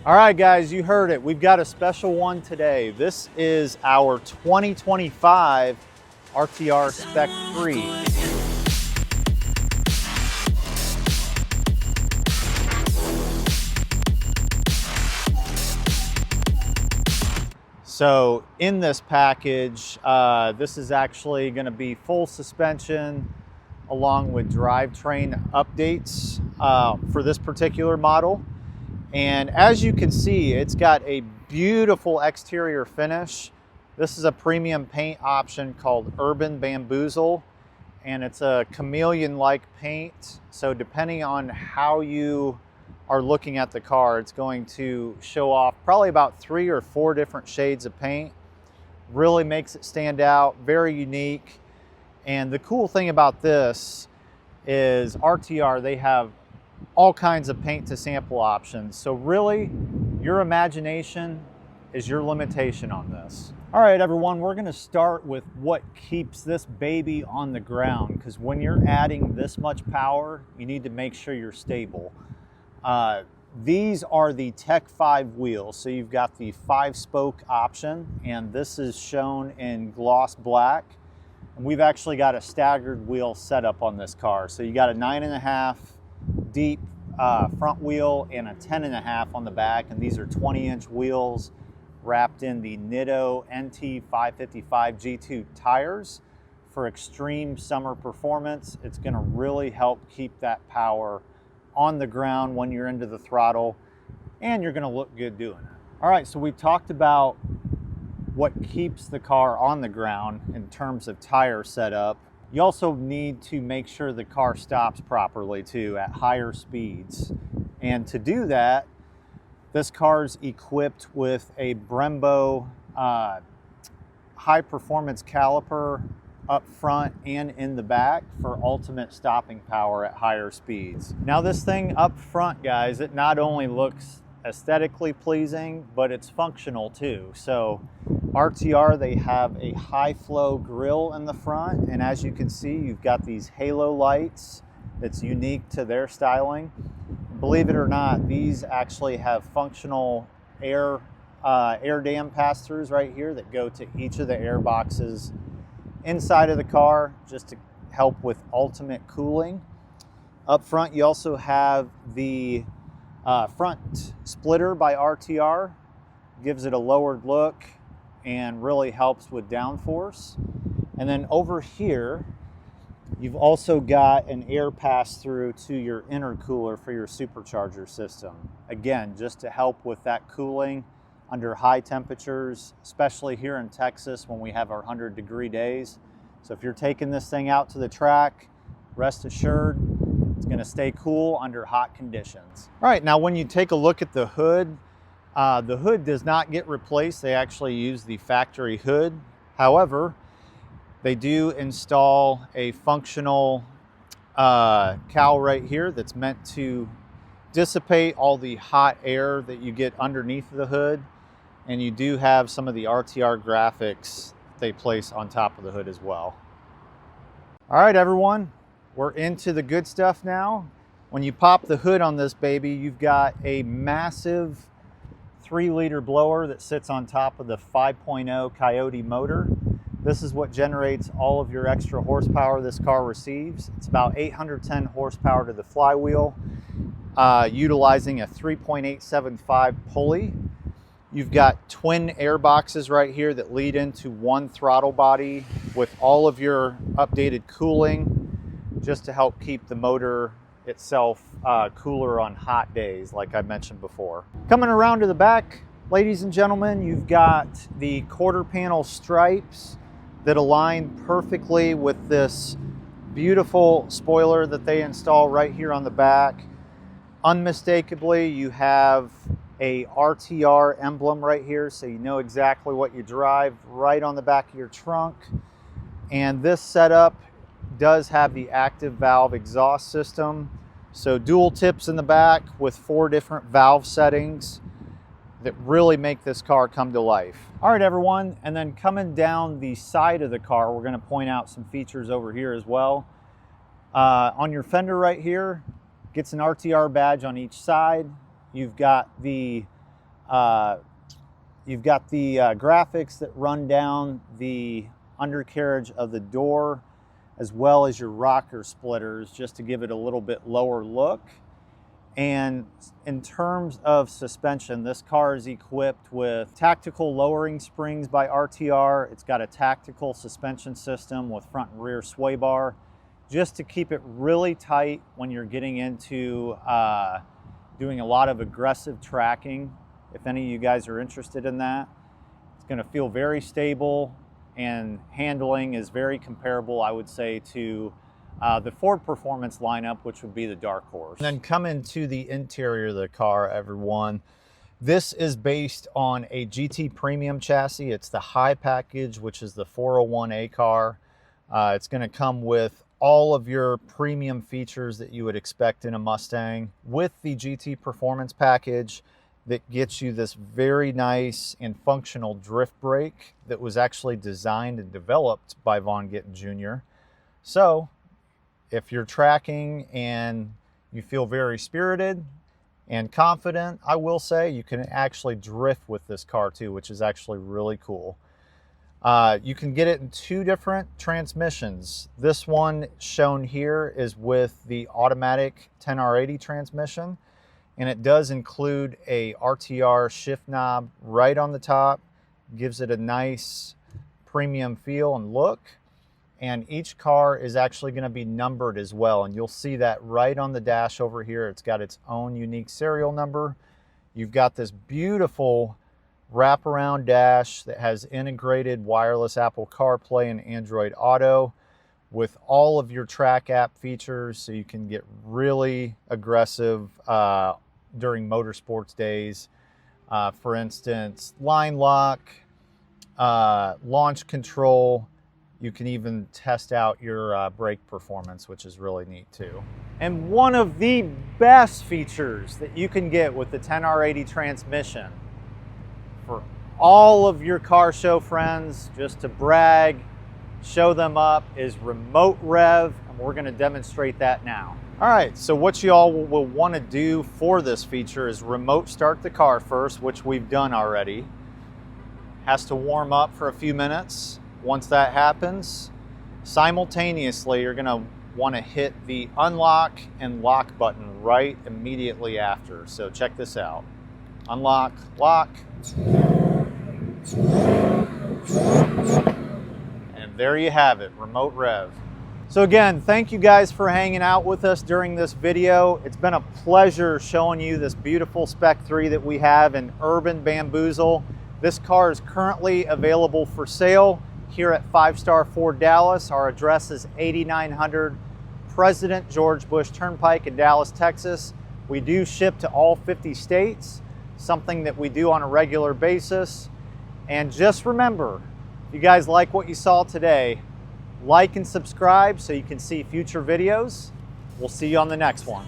All right, guys, you heard it. We've got a special one today. This is our 2025 RTR Spec 3. So in this package, this is actually going to be full suspension along with drivetrain updates for this particular model. And as you can see, it's got a beautiful exterior finish. This is a premium paint option called Urban Bamboozle, and it's a chameleon-like paint. So depending on how you are looking at the car, it's going to show off probably about 3 or 4 different shades of paint. Really makes it stand out, very unique. And the cool thing about this is RTR, they have all kinds of paint to sample options. So really, your imagination is your limitation on this. All right, everyone, we're gonna start with what keeps this baby on the ground, because when you're adding this much power, you need to make sure you're stable. These are the Tech 5 wheels. So you've got the 5-spoke option, and this is shown in gloss black. And we've actually got a staggered wheel setup on this car. So you got a 9.5 deep front wheel and a 10.5 on the back, and these are 20-inch wheels wrapped in the Nitto NT555 G2 tires for extreme summer performance. It's going to really help keep that power on the ground when you're into the throttle, and you're going to look good doing it. All right, so we talked about what keeps the car on the ground in terms of tire setup. You also need to make sure the car stops properly too at higher speeds. And to do that, this car's equipped with a Brembo high performance caliper up front and in the back for ultimate stopping power at higher speeds. Now this thing up front, guys, it not only looks aesthetically pleasing, but it's functional too. So RTR, they have a high flow grille in the front, and as you can see, you've got these halo lights that's unique to their styling. Believe it or not, these actually have functional air dam pass-throughs right here that go to each of the air boxes inside of the car, just to help with ultimate cooling. Up front, you also have the front splitter by RTR. Gives it a lowered look and really helps with downforce. And then over here, you've also got an air pass-through to your intercooler for your supercharger system. Again, just to help with that cooling under high temperatures, especially here in Texas when we have our 100-degree days. So if you're taking this thing out to the track, rest assured, it's gonna stay cool under hot conditions. All right, now when you take a look at the hood does not get replaced. They actually use the factory hood. However, they do install a functional cowl right here that's meant to dissipate all the hot air that you get underneath the hood. And you do have some of the RTR graphics they place on top of the hood as well. All right, everyone, we're into the good stuff now. When you pop the hood on this baby, you've got a massive 3-liter blower that sits on top of the 5.0 Coyote motor. This is what generates all of your extra horsepower this car receives. It's about 810 horsepower to the flywheel, utilizing a 3.875 pulley. You've got twin air boxes right here that lead into one throttle body with all of your updated cooling, just to help keep the motor itself cooler on hot days, like I mentioned before. Coming around to the back, ladies and gentlemen, you've got the quarter panel stripes that align perfectly with this beautiful spoiler that they install right here on the back. Unmistakably, you have a RTR emblem right here, so you know exactly what you drive right on the back of your trunk. And this setup does have the active valve exhaust system. So dual tips in the back with 4 different valve settings that really make this car come to life. All right, everyone, and then coming down the side of the car, we're gonna point out some features over here as well. On your fender right here, gets an RTR badge on each side. You've got the You've got the graphics that run down the undercarriage of the door, as well as your rocker splitters, just to give it a little bit lower look. And in terms of suspension, this car is equipped with tactical lowering springs by RTR. It's got a tactical suspension system with front and rear sway bar, just to keep it really tight when you're getting into doing a lot of aggressive tracking. If any of you guys are interested in that, it's going to feel very stable, and handling is very comparable, I would say, to the Ford Performance lineup, which would be the dark horse. And then come into the interior of the car, everyone. This is based on a GT premium chassis. It's the high package, which is the 401A car. It's going to come with all of your premium features that you would expect in a Mustang, with the GT Performance package that gets you this very nice and functional drift brake that was actually designed and developed by Vaughn Gittin Jr. So if you're tracking and you feel very spirited and confident, I will say you can actually drift with this car too, which is actually really cool. You can get it in two different transmissions. This one shown here is with the automatic 10R80 transmission, and it does include a RTR shift knob right on the top. Gives it a nice premium feel and look. And each car is actually going to be numbered as well, and you'll see that right on the dash over here. It's got its own unique serial number. You've got this beautiful wraparound dash that has integrated wireless Apple CarPlay and Android Auto with all of your track app features, so you can get really aggressive during motorsports days. For instance, line lock, launch control. You can even test out your brake performance, which is really neat too. And one of the best features that you can get with the 10R80 transmission, for all of your car show friends, just to brag, show them up, is remote rev, and we're going to demonstrate that now. All right, so what you all will want to do for this feature is remote start the car first, which we've done already. Has to warm up for a few minutes. Once that happens, simultaneously you're going to want to hit the unlock and lock button right immediately after. So check this out. Unlock, lock. And there you have it, remote rev. So again, thank you guys for hanging out with us during this video. It's been a pleasure showing you this beautiful Spec 3 that we have in urban Bamboozle. This car is currently available for sale here at 5-Star Ford Dallas. Our address is 8900 President George Bush Turnpike in Dallas, Texas. We do ship to all 50 states, something that we do on a regular basis. And just remember, if you guys like what you saw today, like and subscribe so you can see future videos. We'll see you on the next one.